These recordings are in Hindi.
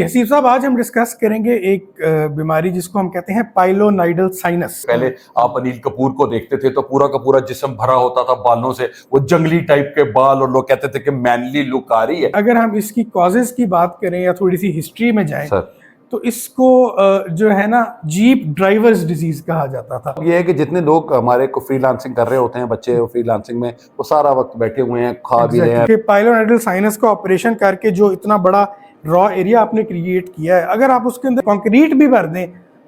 हसीब साहब, आज हम डिस्कस करेंगे एक बीमारी जिसको हम कहते हैं पाइलोनाइडल साइनस। पहले आप अनिल कपूर को देखते थे तो पूरा का पूरा जिस्म भरा होता था बालों से, वो जंगली टाइप के बाल, और लोग कहते थे कि मैनली लुक आ रही है। अगर हम इसकी कॉजेज की बात करें या थोड़ी सी हिस्ट्री में जाएं सर, तो इसको जो है ना जीप ड्राइवर्स डिजीज कहा जाता था। ये है कि जितने लोग हमारे को फ्रीलांसिंग कर रहे होते हैं, बच्चे फ्रीलांसिंग में, वो सारा वक्त बैठे हुए हैं, खा भी रहे हैं। पाइलोनाइडल साइनस का ऑपरेशन करके जो इतना बड़ा रॉ एरिया आपने क्रिएट किया है, अगर आप उसके अंदर कंक्रीट भी भर दें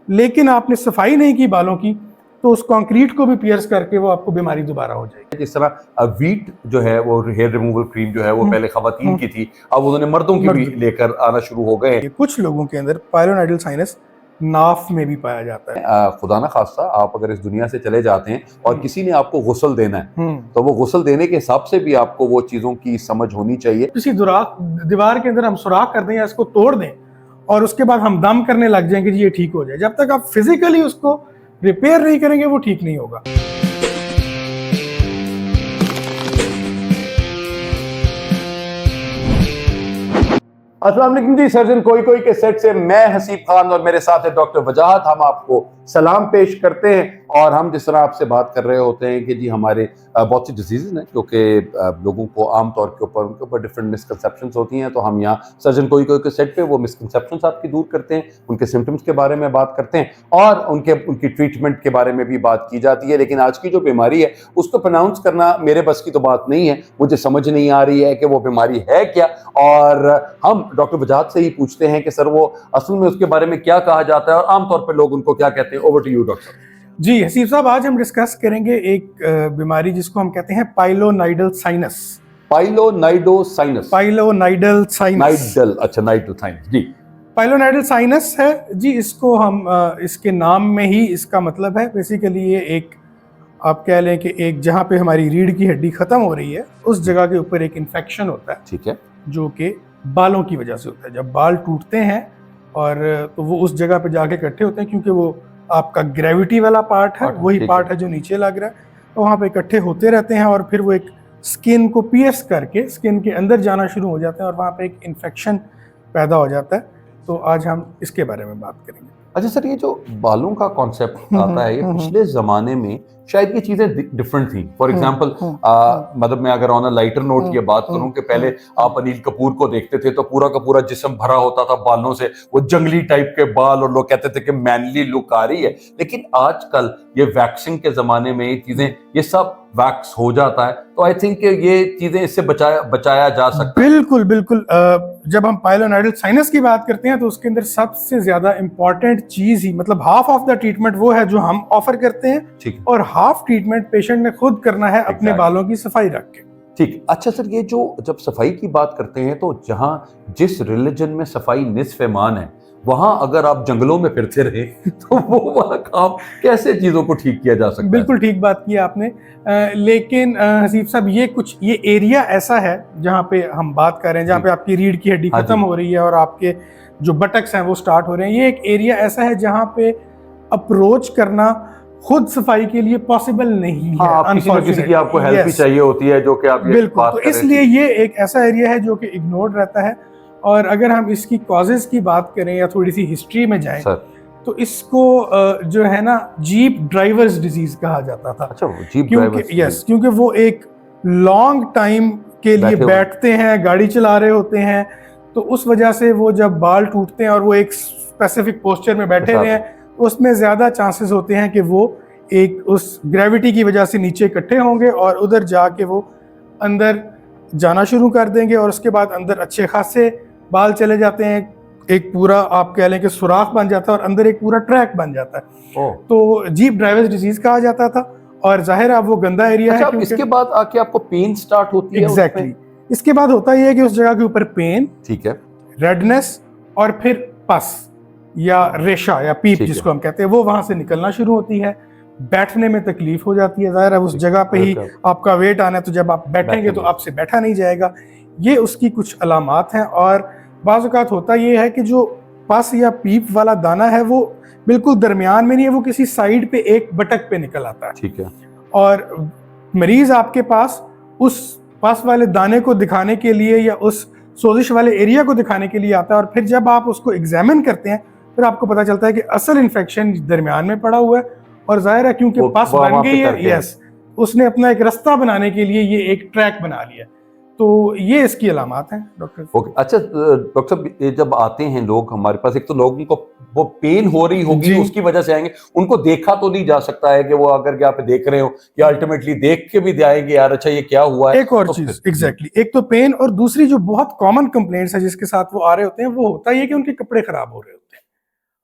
लेकिन आपने सफाई नहीं की बालों की, तो उस कंक्रीट को भी पियर्स करके वो आपको बीमारी दोबारा हो जाएगी। जिस तरह वीट जो है, वो हेयर रिमूवल क्रीम जो है, वो पहले खवातीन की थी, अब उन्होंने मर्दों की भी लेकर आना शुरू हो गए। कुछ लोगों के अंदर पाइलोनाइडल साइनस नाफ में भी पाया जाता है। खुदा ना खास्ता आप अगर इस दुनिया से चले जाते हैं और किसी ने आपको गुस्ल देना है, तो वो गुस्ल देने के हिसाब से भी आपको वो चीजों की समझ होनी चाहिए। किसी दीवार के अंदर हम सुराख कर दें या इसको तोड़ दें और उसके बाद हम दम करने लग जाएंगे जी ये ठीक हो जाए, जब तक आप फिजिकली उसको रिपेयर नहीं करेंगे वो ठीक नहीं होगा। अस्सलाम वालेकुम जी, सर्जन कोई कोई के सेट से मैं हसीब खान और मेरे साथ है डॉक्टर वजाहत। हम आपको सलाम पेश करते हैं और हम जिस तरह आपसे बात कर रहे होते हैं कि जी हमारे बहुत सी डिजीज़ हैं क्योंकि लोगों को आम तौर के ऊपर उनके ऊपर डिफरेंट मिसकंसेप्शंस होती हैं, तो हम यहाँ सर्जन कोई कोई के सेट पे वो मिसकंसेप्शंस आपकी दूर करते हैं, उनके सिम्टम्स के बारे में बात करते हैं और उनकी ट्रीटमेंट के बारे में भी बात की जाती है। लेकिन आज की जो बीमारी है उसको प्रोनाउंस करना मेरे बस की तो बात नहीं है, मुझे समझ नहीं आ रही है कि वो बीमारी है क्या, और हम डॉक्टर वजाहत से ही पूछते हैं कि सर वो असल में उसके बारे में क्या कहा जाता है और आमतौर पर लोग उनको क्या कहते हैं। Over to you doctor. Ji Haseeb साहब, आज हम डिस्कस करेंगे एक बीमारी जिसको हम कहते हैं पाइलोनाइडल साइनस। पाइलोनाइडल साइनस, अच्छा नाइडल साइनस जी। पाइलोनाइडल साइनस है जी, इसको हम इसके नाम में ही इसका मतलब है बेसिकली ये एक, आप कह लें कि एक जहाँ पे हमारी रीढ़ की हड्डी खत्म हो रही है उस जगह के ऊपर एक इन्फेक्शन होता है, ठीक है, जो कि बालों की वजह से होता है। जब बाल टूटते हैं और तो वो उस जगह पे जाके इकट्ठे होते हैं, क्योंकि वो आपका ग्रेविटी वाला पार्ट है, वही पार्ट है जो नीचे लग रहा है, तो वहाँ पे इकट्ठे होते रहते हैं और फिर वो एक स्किन को पियर्स करके स्किन के अंदर जाना शुरू हो जाते हैं और वहाँ पे एक इन्फेक्शन पैदा हो जाता है। तो आज हम इसके बारे में बात करेंगे। अच्छा सर, ये जो बालों का कॉन्सेप्ट आता है, ये पिछले जमाने में शायद ये चीजें डिफरेंट थी। फॉर एग्जांपल मतलब मैं अगर ऑन अ लाइटर नोट ये बात करूं कि पहले आप अनिल कपूर को देखते थे तो पूरा का पूरा जिस्म भरा होता था बालों से, वो जंगली टाइप के बाल, और लोग कहते थे कि मैनली लुक आ रही है। लेकिन आजकल ये वैक्सिंग के जमाने में ये चीजें, ये सब वैक्स हो जाता है, तो आई थिंक ये चीजें इससे बचाया जा सकता है। बिल्कुल बिल्कुल। जब हम पाइलोनाइडल साइनस की बात करते हैं तो उसके अंदर सबसे ज्यादा इंपॉर्टेंट चीज ही, मतलब हाफ ऑफ द ट्रीटमेंट वो है जो हम ऑफर करते हैं, ठीक, और हाफ ट्रीटमेंट पेशेंट ने खुद करना है अपने बालों की सफाई रख के। ठीक। अच्छा सर, ये जो जब सफाई की बात करते हैं तो जहां जिस रिलीजन में सफाई निस्फ ईमान है, वहां अगर आप जंगलों में फिरते रहे तो वो वाला काम कैसे चीजों को ठीक किया जा सकता है? बिल्कुल ठीक बात की आपने। लेकिन हसीब साहब, ये एरिया ऐसा है जहाँ पे हम बात कर रहे हैं, जहाँ पे आपकी रीढ़ की हड्डी खत्म हो रही है और आपके जो बटक्स हैं वो स्टार्ट हो रहे हैं, ये एक एरिया ऐसा है जहाँ पे अप्रोच करना खुद सफाई के लिए पॉसिबल नहीं है। किसी की आपको हेल्प भी चाहिए होती है, जो कि आप बिल्कुल, तो इसलिए ये एक ऐसा एरिया है जो कि इग्नोर्ड रहता है। और अगर हम इसकी कॉजेज की बात करें या थोड़ी सी हिस्ट्री में जाएं तो इसको जो है ना जीप ड्राइवर्स डिजीज कहा जाता था। अच्छा, जीप ड्राइवर्स, यस, क्योंकि वो एक लॉन्ग टाइम के लिए बैठते हैं, गाड़ी चला रहे होते हैं, तो उस वजह से वो जब बाल टूटते हैं और वो एक स्पेसिफिक पोस्चर में बैठे हुए हैं, तो उसमें ज्यादा चांसेस होते हैं कि वो एक उस ग्रेविटी की वजह से नीचे इकट्ठे होंगे और उधर जाके वो अंदर जाना शुरू कर देंगे और उसके बाद अंदर अच्छे खासे बाल चले जाते हैं, एक पूरा आप कह लें कि सुराख बन जाता है और अंदर एक पूरा ट्रैक बन जाता है। तो जीप ड्राइवर्स डिजीज कहा जाता था और जाहिर है वो गंदा एरिया है। इसके बाद आके आपको पेन स्टार्ट होती है? एग्जैक्टली, इसके बाद होता ही है कि उस जगह के ऊपर पेन, ठीक है, रेडनेस और फिर पस या रेशा या पीप जिसको हम कहते हैं, वो वहां से निकलना शुरू होती है। बैठने में तकलीफ हो जाती है, जाहिर है उस जगह पे ही आपका वेट आना है, तो जब आप बैठेंगे तो आपसे बैठा नहीं जाएगा। ये उसकी कुछ अलामात हैं। और बाज़ औक़ात होता ये है कि जो पस या पीप वाला दाना है वो बिल्कुल दरमियान में नहीं है, वो किसी साइड पे एक बटक पे निकल आता है, ठीक है, और मरीज आपके पास उस पस वाले दाने को दिखाने के लिए या उस सोजिश वाले एरिया को दिखाने के लिए आता है, और फिर जब आप उसको एग्जामिन करते हैं फिर आपको पता चलता है कि असल इन्फेक्शन दरमियान में पड़ा हुआ है, और जाहिर है क्योंकि पस बन गई है, यस, उसने अपना एक रास्ता बनाने के लिए ये एक ट्रैक बना लिया। तो ये इसकी अलामत हैं डॉक्टर। ओके, अच्छा डॉक्टर साहब, ये जब आते हैं लोग हमारे पास, एक तो लोगों को वो पेन हो रही होगी उसकी वजह से आएंगे, उनको देखा तो नहीं जा सकता है कि वो अगर के आप देख रहे हो, या अल्टीमेटली देख के भी जाएंगे यार अच्छा ये क्या हुआ है। एक और चीज एग्जैक्टली, एक तो पेन, और दूसरी जो बहुत कॉमन कंप्लेंट्स है जिसके साथ वो आ रहे होते हैं वो होता है कि उनके कपड़े खराब हो रहे होते हैं।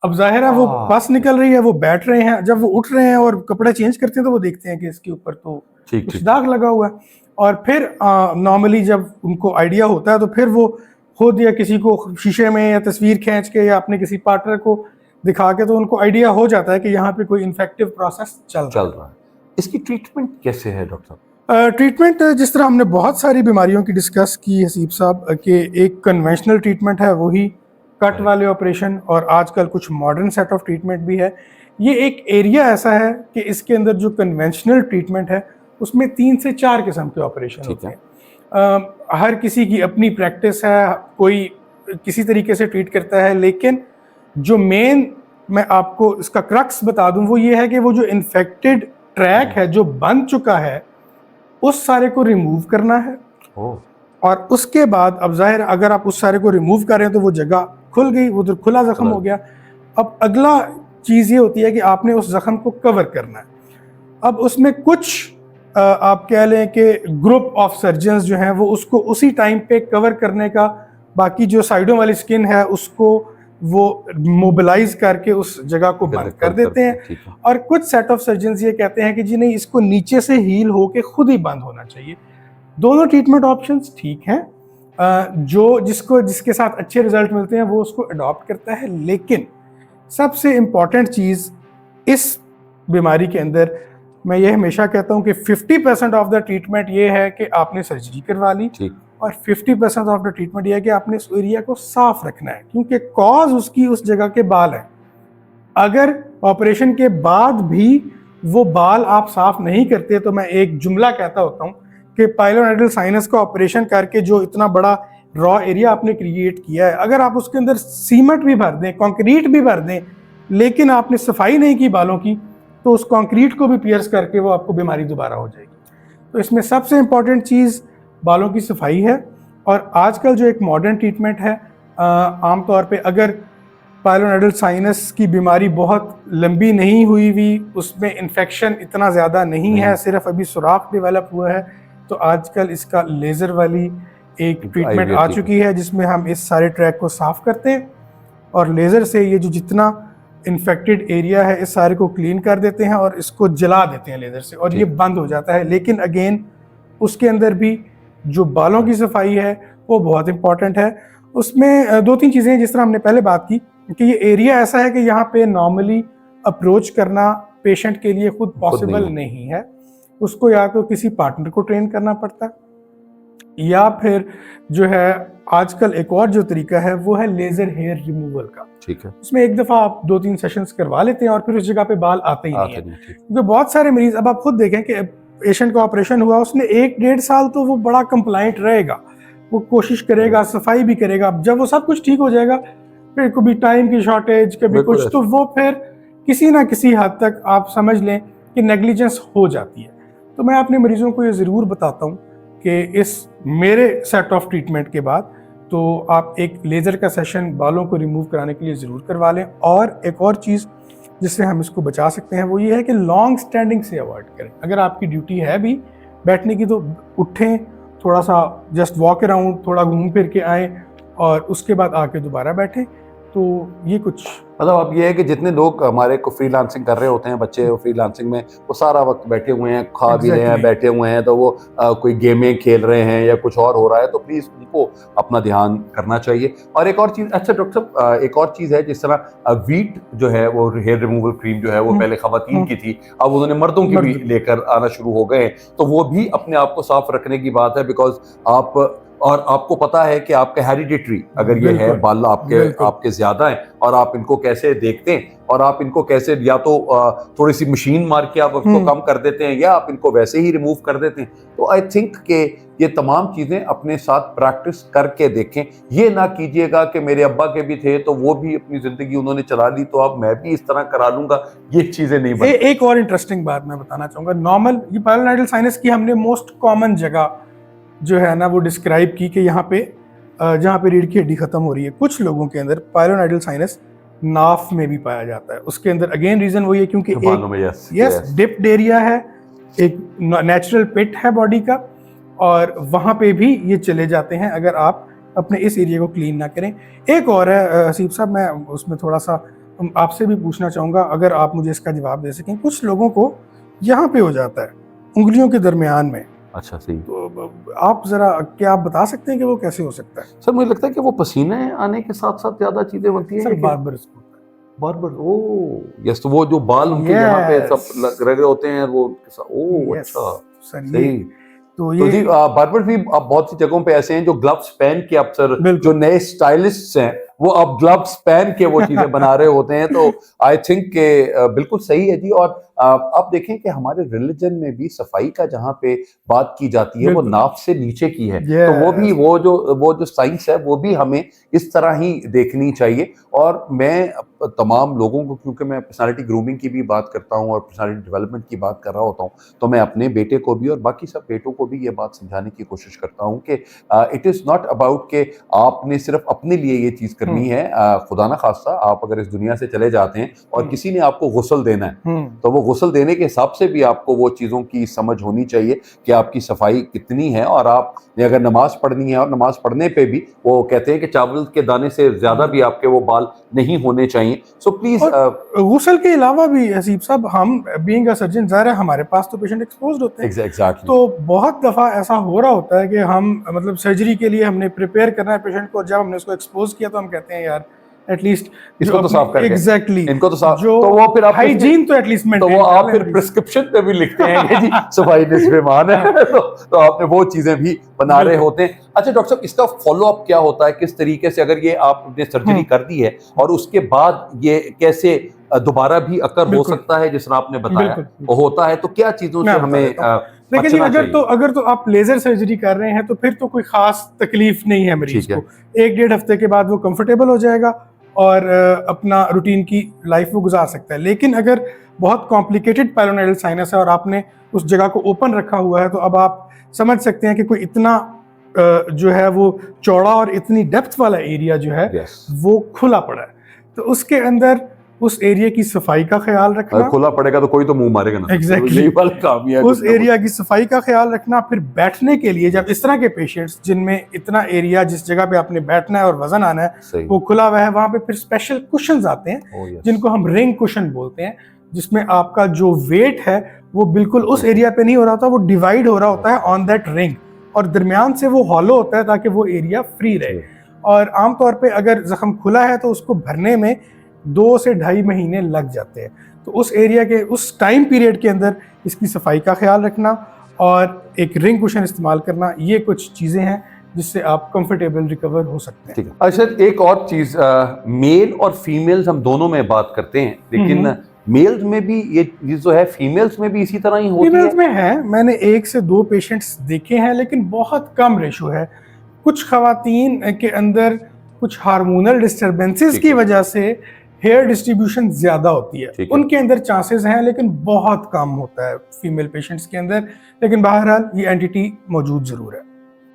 अब जाहिर है वो पस निकल रही है, वो बैठ रहे हैं, जब वो उठ रहे हैं और कपड़े चेंज करते हैं तो वो देखते हैं कि इसके ऊपर तो कुछ दाग लगा हुआ है। और फिर नॉर्मली जब उनको आइडिया होता है तो फिर वो खुद या किसी को शीशे में या तस्वीर खींच के या अपने किसी पार्टनर को दिखा के तो उनको आइडिया हो जाता है कि यहाँ पे कोई इन्फेक्टिव प्रोसेस चल रहा है। इसकी ट्रीटमेंट कैसे है डॉक्टर साहब? ट्रीटमेंट जिस तरह हमने बहुत सारी बीमारियों की डिस्कस की हसीब साहब, कि एक कन्वेंशनल ट्रीटमेंट है वही कट वाले ऑपरेशन, और आजकल कुछ मॉडर्न सेट ऑफ ट्रीटमेंट भी है। ये एक एरिया ऐसा है कि इसके अंदर जो कन्वेंशनल ट्रीटमेंट है उसमें 3 से 4 किस्म के ऑपरेशन होते हैं। हर किसी की अपनी प्रैक्टिस है, कोई किसी तरीके से ट्रीट करता है, लेकिन जो मेन मैं आपको इसका क्रक्स बता दूं वो ये है कि वो जो इन्फेक्टेड ट्रैक है जो बन चुका है उस सारे को रिमूव करना है। और उसके बाद अब जाहिर अगर आप उस सारे को रिमूव करें तो वो जगह खुल गई, वो तो खुला जख्म हो गया। अब अगला चीज़ ये होती है कि आपने उस जख्म को कवर करना है। अब उसमें कुछ आप कह लें कि ग्रुप ऑफ सर्जन्स जो हैं वो उसको उसी टाइम पे कवर करने का, बाकी जो साइडों वाली स्किन है उसको वो मोबिलाइज करके उस जगह को बंद कर देते हैं। और कुछ सेट ऑफ सर्जन्स ये कहते हैं कि जी नहीं, इसको नीचे से हील होके खुद ही बंद होना चाहिए। दोनों ट्रीटमेंट ऑप्शंस ठीक हैं, जो जिसके साथ अच्छे रिजल्ट मिलते हैं वो उसको अडॉप्ट करता है। लेकिन सबसे इम्पॉर्टेंट चीज़ इस बीमारी के अंदर मैं ये हमेशा कहता हूँ कि 50% ऑफ द ट्रीटमेंट ये है कि आपने सर्जरी करवा ली, और 50% ऑफ द ट्रीटमेंट ये है कि आपने इस एरिया को साफ रखना है, क्योंकि कॉज उसकी उस जगह के बाल है। अगर ऑपरेशन के बाद भी वो बाल आप साफ नहीं करते तो मैं एक जुमला कहता होता हूँ कि पाइलोनेडल साइनस का ऑपरेशन करके जो इतना बड़ा रॉ एरिया आपने क्रिएट किया है, अगर आप उसके अंदर सीमेंट भी भर दें, कंक्रीट भी भर दें, लेकिन आपने सफाई नहीं की बालों की, तो उस कंक्रीट को भी पियर्स करके वो आपको बीमारी दोबारा हो जाएगी। तो इसमें सबसे इम्पॉर्टेंट चीज़ बालों की सफाई है। और आजकल जो एक मॉडर्न ट्रीटमेंट है, आमतौर पे अगर पाइलोनेडल साइनस की बीमारी बहुत लंबी नहीं हुई हुई, उसमें इन्फेक्शन इतना ज़्यादा नहीं है, सिर्फ अभी सुराख डेवलप हुआ है, तो आजकल इसका लेज़र वाली एक ट्रीटमेंट आ चुकी है जिसमें हम इस सारे ट्रैक को साफ़ करते हैं और लेज़र से ये जो जितना इन्फेक्टेड एरिया है इस सारे को क्लीन कर देते हैं और इसको जला देते हैं लेज़र से, और ये बंद हो जाता है। लेकिन अगेन उसके अंदर भी जो बालों की सफाई है वो बहुत इंपॉर्टेंट है। उसमें 2-3 चीज़ें हैं, जिस तरह हमने पहले बात की कि ये एरिया ऐसा है कि यहाँ पे नॉर्मली अप्रोच करना पेशेंट के लिए खुद पॉसिबल नहीं है। उसको या तो किसी पार्टनर को ट्रेन करना पड़ता है, या फिर जो है आजकल एक और जो तरीका है वो है लेज़र हेयर रिमूवल का। ठीक है, उसमें एक दफ़ा आप 2-3 सेशंस करवा लेते हैं और फिर उस जगह पे बाल आते ही नहीं है। क्योंकि बहुत सारे मरीज, अब आप खुद देखें कि पेशेंट का ऑपरेशन हुआ, उसने 1-1.5 साल तो वो बड़ा कंप्लाइंट रहेगा, वो कोशिश करेगा, सफाई भी करेगा। जब वो सब कुछ ठीक हो जाएगा फिर कभी टाइम की शॉर्टेज, कभी कुछ, तो वो फिर किसी ना किसी हद तक आप समझ लें कि नेग्लिजेंस हो जाती है। तो मैं अपने मरीजों को ये ज़रूर बताता हूँ कि इस मेरे सेट ऑफ ट्रीटमेंट के बाद तो आप एक लेज़र का सेशन बालों को रिमूव कराने के लिए ज़रूर करवा लें। और एक और चीज़ जिससे हम इसको बचा सकते हैं वो ये है कि लॉन्ग स्टैंडिंग से अवॉइड करें। अगर आपकी ड्यूटी है भी बैठने की तो उठें, थोड़ा सा जस्ट वॉक अराउंड, थोड़ा घूम फिर के आएँ और उसके बाद आके दोबारा बैठें। तो ये कुछ मतलब अब ये है कि जितने लोग हमारे को फ्रीलांसिंग कर रहे होते हैं, बच्चे फ्रीलांसिंग में वो सारा वक्त बैठे हुए हैं, खा भी रहे हैं, बैठे हुए हैं, तो वो कोई गेमें खेल रहे हैं या कुछ और हो रहा है, तो प्लीज़ उनको अपना ध्यान करना चाहिए। और एक और चीज़, अच्छा डॉक्टर साहब, एक और चीज़ है, जिस तरह वीट जो है वो हेयर रिमूवल क्रीम जो है वो पहले खवातीन की थी, अब उन्होंने मर्दों की भी लेकर आना शुरू हो गए, तो वो भी अपने आप को साफ रखने की बात है। बिकॉज आप और आपको पता है कि आपका हेरिडिटरी अगर ये है, बिल्कुल, बाल आपके बिल्कुल। आपके ज्यादा हैं और आप इनको कैसे देखते हैं और आप इनको कैसे या तो थोड़ी सी मशीन मार के आप उसको कम कर देते हैं या आप इनको वैसे ही रिमूव कर देते हैं। तो आई थिंक कि ये तमाम चीजें अपने साथ प्रैक्टिस करके देखें। ये ना कीजिएगा कि मेरे अब्बा के भी थे तो वो भी अपनी जिंदगी उन्होंने चला ली तो अब मैं भी इस तरह करा लूंगा, ये चीजें नहीं बनती। एक और इंटरेस्टिंग बात मैं बताना चाहूंगा। नॉर्मल ये पायलोनाइडल साइनस की हमने मोस्ट कॉमन जगह जो है ना वो डिस्क्राइब की कि यहाँ पे जहाँ पे रीढ़ की हड्डी खत्म हो रही है। कुछ लोगों के अंदर पायलोनाइडल साइनस नाफ में भी पाया जाता है। उसके अंदर अगेन रीजन वही है क्योंकि बालों में, यस डिप्ड एरिया है, एक नेचुरल पिट है बॉडी का, और वहाँ पे भी ये चले जाते हैं अगर आप अपने इस एरिया को क्लीन ना करें। एक और है हसीब साहब, मैं उसमें थोड़ा सा आपसे भी पूछना चाहूँगा, अगर आप मुझे इसका जवाब दे सकें। कुछ लोगों को यहाँ पे हो जाता है उंगलियों के दरमियान में। अच्छा, सही। तो आप जरा क्या आप बता सकते हैं कि वो कैसे हो सकता है? सर मुझे लगता है कि वो पसीने आने के साथ साथ ज्यादा चीजें बनती हैं। सर बार-बार इसको बार ओ यस, तो वो जो बाल उनके यहाँ पे सब लग रहे होते हैं वो ओ अच्छा सर सही। ये तो जी बार्बर भी अब बहुत सी जगहों पे ऐसे हैं जो ग्लव्स पहन के अब सर जो नए स्टाइलिस्ट्स हैं वो अब ग्लव्स पहन के वो चीजें बना रहे होते हैं। तो आई थिंक के बिल्कुल सही है जी। और अब देखें कि हमारे रिलीजन में भी सफाई का जहाँ पे बात की जाती है वो नाफ से नीचे की है। तो वो जो साइंस है वो भी हमें इस तरह ही देखनी चाहिए। और मैं तमाम लोगों को, क्योंकि मैं पर्सनालिटी ग्रूमिंग की भी बात करता हूँ और पर्सनालिटी डेवलपमेंट की बात कर रहा होता हूँ, तो मैं अपने बेटे को भी और बाकी सब बेटों को भी ये बात समझाने की कोशिश करता हूँ कि इट इज़ नॉट अबाउट कि आपने सिर्फ अपने लिए ये चीज़ करनी है। खुदा ना खास्ता आप अगर इस दुनिया से चले जाते हैं और किसी ने आपको गुस्ल देना है तो वो गुस्ल देने के हिसाब से भी आपको वो चीज़ों की समझ होनी चाहिए कि आपकी सफाई कितनी है। और आप अगर नमाज पढ़नी है और नमाज पढ़ने पे भी वो कहते हैं कि चावल के दाने से ज़्यादा भी आपके वो बाल नहीं होने चाहिए। सो प्लीज़ गुस्ल के अलावा भी हसीब साहब, हम बीइंग अ सर्जन ज़ाहिर है हमारे पास तो पेशेंट एक्सपोज्ड होते हैं। एग्जैक्टली। तो बहुत दफ़ा ऐसा हो रहा होता है कि हम मतलब सर्जरी के लिए हमने प्रिपेयर करना है पेशेंट को, जब हमने उसको एक्सपोज किया तो हम कहते हैं यार एटलीस्ट इसको तो साफ करके, एग्जैक्टली इनको तो साफ, जो तो वो फिर आप हाइजीन तो एटलीस्ट तो वो आप फिर प्रिस्क्रिप्शन पे भी लिखते हैं कि जी सफाई निस्फ़े ईमान है। तो आपने वो चीजें भी बना रहे होते हैं। अच्छा डॉक्टर साहब, इसका फॉलो अप क्या होता है, किस तरीके से, अगर ये आपने सर्जरी कर दी है और उसके बाद ये कैसे दोबारा भी अकर हो सकता है, जिस तरह आपने बताया होता है, तो क्या चीजों से हमें देखिए जी, अगर तो आप लेजर सर्जरी कर रहे हैं तो फिर तो कोई खास तकलीफ नहीं है मरीज को। 1-1.5 हफ्ते के बाद वो कंफर्टेबल हो जाएगा और अपना रूटीन की लाइफ वो गुजार सकता है। लेकिन अगर बहुत कॉम्प्लिकेटेड पायलोनाइडल साइनस है और आपने उस जगह को ओपन रखा हुआ है, तो अब आप समझ सकते हैं कि कोई इतना जो है वो चौड़ा और इतनी डेप्थ वाला एरिया जो है वो खुला पड़ा है। तो उसके अंदर उस एरिया की सफाई का ख्याल रखना, खुला पड़ेगा तो कोई तो मुंह मारेगा ना। एग्जैक्टली उस एरिया की सफाई का ख्याल रखना। फिर बैठने के लिए जब इस तरह के पेशेंट्स जिनमें इतना एरिया जिस जगह पे आपने बैठना है और वजन आना है वो खुला हुआ है, वहां पे फिर स्पेशल कुशन्स आते हैं जिनको हम रिंग कुशन बोलते हैं, जिसमें आपका जो वेट है वो बिल्कुल उस एरिया पे नहीं हो रहा होता, वो डिवाइड हो रहा होता है ऑन दैट रिंग, और दरमियान से वो हॉलो होता है ताकि वो एरिया फ्री रहे। और आमतौर पे अगर जख्म खुला है तो उसको भरने में 2 से 2.5 महीने लग जाते हैं। तो उस एरिया के उस टाइम पीरियड के अंदर इसकी सफाई का ख्याल रखना और एक रिंग कुशन इस्तेमाल करना, ये कुछ चीज़ें हैं जिससे आप कंफर्टेबल रिकवर हो सकते हैं। अच्छा, एक और चीज़, मेल और फीमेल्स हम दोनों में बात करते हैं, लेकिन मेल्स में भी ये जो है फीमेल्स में भी इसी तरह ही होती है? फीमेल्स में है, मैंने 1 से 2 पेशेंट्स देखे हैं, लेकिन बहुत कम रेशो है। कुछ खवातीन के अंदर कुछ हार्मोनल डिस्टर्बेंसेस की वजह से हेयर डिस्ट्रीब्यूशन ज्यादा होती है, उनके अंदर चांसेस हैं, लेकिन बहुत कम होता है फीमेल पेशेंट्स के अंदर। लेकिन बहरहाल ये एंटिटी मौजूद जरूर है।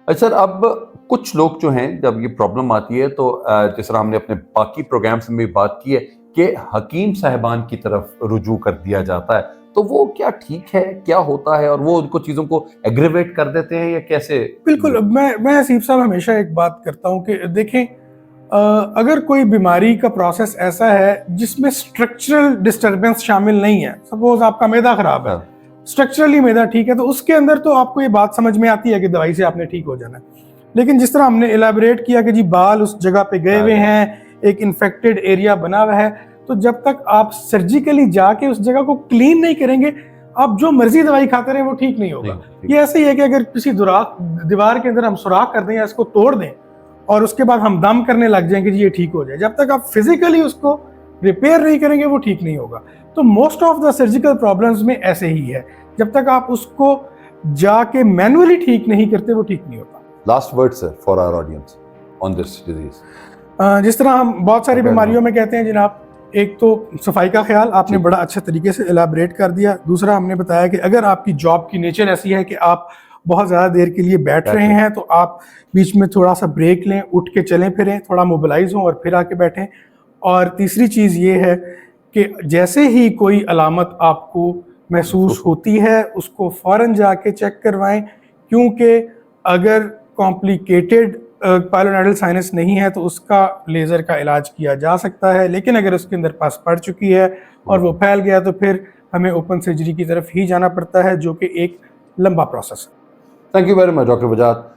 अच्छा सर, अब कुछ लोग जो हैं जब ये प्रॉब्लम आती है तो जिस तरह हमने अपने बाकी प्रोग्राम्स में भी बात की है कि हकीम साहिबान की तरफ रुजू कर दिया जाता है, तो वो क्या ठीक है, क्या होता है, और वो उनको चीज़ों को एग्रीवेट कर देते हैं या कैसे? बिल्कुल, मैं हसीब साहब हमेशा एक बात करता हूँ कि देखें, अगर कोई बीमारी का प्रोसेस ऐसा है जिसमें स्ट्रक्चरल डिस्टर्बेंस शामिल नहीं है, सपोज आपका मैदा खराब है, स्ट्रक्चरली मैदा ठीक है, तो उसके अंदर तो आपको ये बात समझ में आती है कि दवाई से आपने ठीक हो जाना है। लेकिन जिस तरह हमने इलेबोरेट किया कि जी बाल उस जगह पे गए हुए हैं, एक इन्फेक्टेड एरिया बना हुआ है, तो जब तक आप सर्जिकली जाके उस जगह को क्लीन नहीं करेंगे आप जो मर्जी दवाई खाते रहे वो ठीक नहीं होगा। ये ऐसे ही है कि अगर किसी दीवार के अंदर हम सुराख कर दें या इसको तोड़ दें और उसके बाद हम दम करने लग जाएं कि जी ये ठीक हो जाए, जब तक आप फिजिकली उसको रिपेयर नहीं करेंगे वो ठीक नहीं होगा। तो most of the surgical problems में ऐसे ही है, जब तक आप उसको जाके मैनुअली ठीक नहीं करते वो ठीक नहीं होता। Last word sir for our audience on this disease. जिस तरह हम बहुत सारी बीमारियों में कहते हैं जनाब, एक तो सफाई का ख्याल आपने बड़ा अच्छे तरीके से एलाबरेट कर दिया। दूसरा हमने बताया कि अगर आपकी जॉब की नेचर ऐसी है कि आप बहुत ज़्यादा देर के लिए बैठ रहे हैं तो आप बीच में थोड़ा सा ब्रेक लें, उठ के चलें फिरें, थोड़ा मोबिलाइज हों और फिर आके बैठें। और तीसरी चीज़ ये है कि जैसे ही कोई अलामत आपको महसूस होती है उसको फ़ौरन जाके चेक करवाएं, क्योंकि अगर कॉम्प्लिकेटेड पाइलोनाइडल साइनस नहीं है तो उसका लेज़र का इलाज किया जा सकता है, लेकिन अगर उसके अंदर पस पड़ चुकी है और वो फैल गया तो फिर हमें ओपन सर्जरी की तरफ ही जाना पड़ता है, जो कि एक लंबा प्रोसेस है। Thank you very much doctor Wajahat.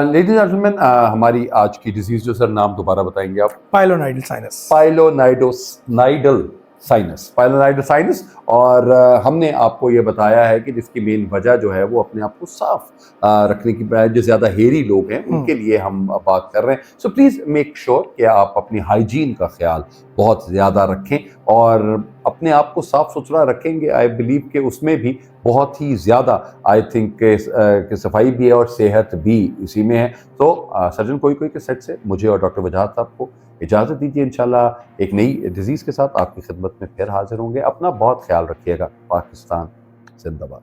Ladies and gentleman, हमारी आज की डिजीज जो सर नाम दोबारा बताएंगे आप? Pilonidal sinus. Pilonidal sinus. और हमने आपको ये बताया है कि जिसकी मेन वजह जो है वो अपने आप को साफ रखने की बजाय जो ज़्यादा हेरी लोग हैं उनके लिए हम बात कर रहे हैं। सो प्लीज़ मेक श्योर कि आप अपनी हाइजीन का ख्याल बहुत ज़्यादा रखें और अपने आप को साफ सुथरा रखेंगे। आई बिलीव कि उसमें भी बहुत ही ज़्यादा आई थिंक कि सफाई भी है और सेहत भी इसी में है। तो सर्जन कोई के सेट से मुझे और डॉक्टर वजाहत साहब को इजाज़त दीजिए। इंशाल्लाह एक नई डिजीज़ के साथ आपकी खिदमत में फिर हाजिर होंगे। अपना बहुत ख्याल रखिएगा। पाकिस्तान जिंदाबाद।